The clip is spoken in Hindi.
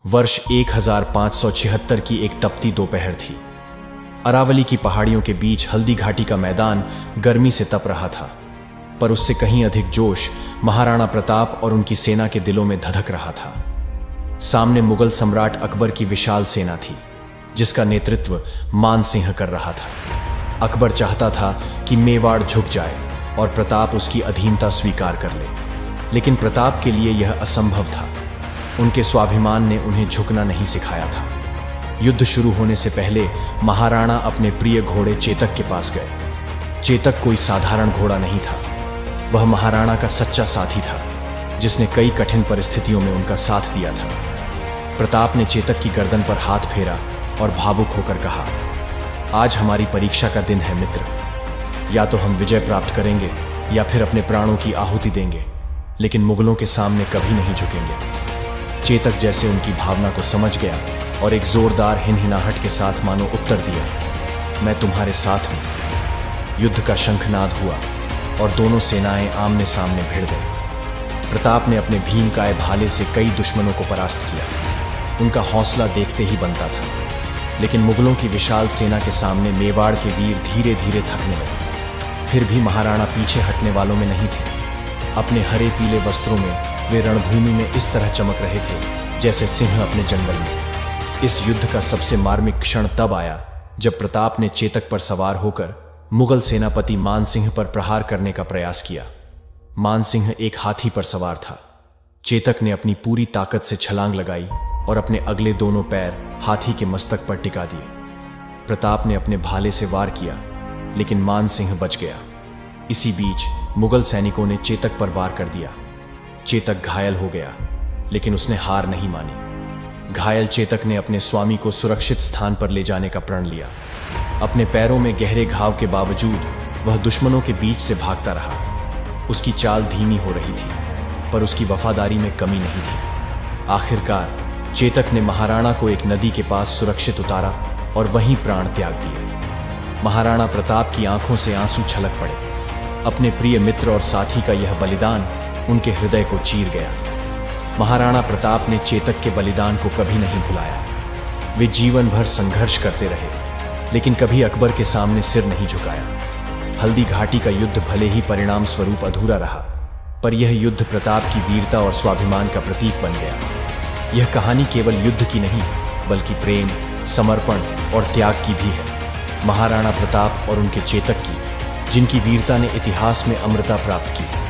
वर्ष 1576 की एक तपती दोपहर थी। अरावली की पहाड़ियों के बीच हल्दी घाटी का मैदान गर्मी से तप रहा था, पर उससे कहीं अधिक जोश महाराणा प्रताप और उनकी सेना के दिलों में धधक रहा था। सामने मुगल सम्राट अकबर की विशाल सेना थी, जिसका नेतृत्व मान सिंह कर रहा था। अकबर चाहता था कि मेवाड़ झुक जाए और प्रताप उसकी अधीनता स्वीकार कर ले, लेकिन प्रताप के लिए यह असंभव था। उनके स्वाभिमान ने उन्हें झुकना नहीं सिखाया था। युद्ध शुरू होने से पहले महाराणा अपने प्रिय घोड़े चेतक के पास गए। चेतक कोई साधारण घोड़ा नहीं था, वह महाराणा का सच्चा साथी था, जिसने कई कठिन परिस्थितियों में उनका साथ दिया था। प्रताप ने चेतक की गर्दन पर हाथ फेरा और भावुक होकर कहा, आज हमारी परीक्षा का दिन है मित्र। या तो हम विजय प्राप्त करेंगे या फिर अपने प्राणों की आहुति देंगे, लेकिन मुगलों के सामने कभी नहीं झुकेंगे। चेतक जैसे उनकी भावना को समझ गया और एक जोरदार हिनहिनाहट के साथ मानो उत्तर दिया, मैं तुम्हारे साथ हूं। युद्ध का शंखनाद हुआ और दोनों सेनाएं आमने सामने भिड़ गईं। प्रताप ने अपने भीमकाय भाले से कई दुश्मनों को परास्त किया। उनका हौसला देखते ही बनता था, लेकिन मुगलों की विशाल सेना के सामने मेवाड़ के वीर धीरे धीरे थकने लगे। फिर भी महाराणा पीछे हटने वालों में नहीं थे। अपने हरे पीले वस्त्रों में वे रणभूमि में इस तरह चमक रहे थे जैसे सिंह अपने जंगल में। इस युद्ध का सबसे मार्मिक क्षण तब आया जब प्रताप ने चेतक पर सवार होकर मुगल सेनापति मान सिंह पर प्रहार करने का प्रयास किया। मान सिंह एक हाथी पर सवार था। चेतक ने अपनी पूरी ताकत से छलांग लगाई और अपने अगले दोनों पैर हाथी के मस्तक पर टिका दिए। प्रताप ने अपने भाले से वार किया, लेकिन मान सिंह बच गया। इसी बीच मुगल सैनिकों ने चेतक पर वार कर दिया। चेतक घायल हो गया, लेकिन उसने हार नहीं मानी। घायल चेतक ने अपने स्वामी को सुरक्षित स्थान पर ले जाने का प्रण लिया। अपने पैरों में गहरे घाव के बावजूद वह दुश्मनों के बीच से भागता रहा। उसकी चाल धीमी हो रही थी, पर उसकी वफादारी में कमी नहीं थी। आखिरकार चेतक ने महाराणा को एक नदी के पास सुरक्षित उतारा और वहीं प्राण त्याग दिए। महाराणा प्रताप की आंखों से आंसू छलक पड़े। अपने प्रिय मित्र और साथी का यह बलिदान उनके हृदय को चीर गया। महाराणा प्रताप ने चेतक के बलिदान को कभी नहीं भुलाया। वे जीवन भर संघर्ष करते रहे, लेकिन कभी अकबर के सामने सिर नहीं झुकाया। हल्दी घाटी का युद्ध भले ही परिणाम स्वरूप अधूरा रहा, पर यह युद्ध प्रताप की वीरता और स्वाभिमान का प्रतीक बन गया। यह कहानी केवल युद्ध की नहीं, बल्कि प्रेम, समर्पण और त्याग की भी है। महाराणा प्रताप और उनके चेतक की, जिनकी वीरता ने इतिहास में अमरता प्राप्त की।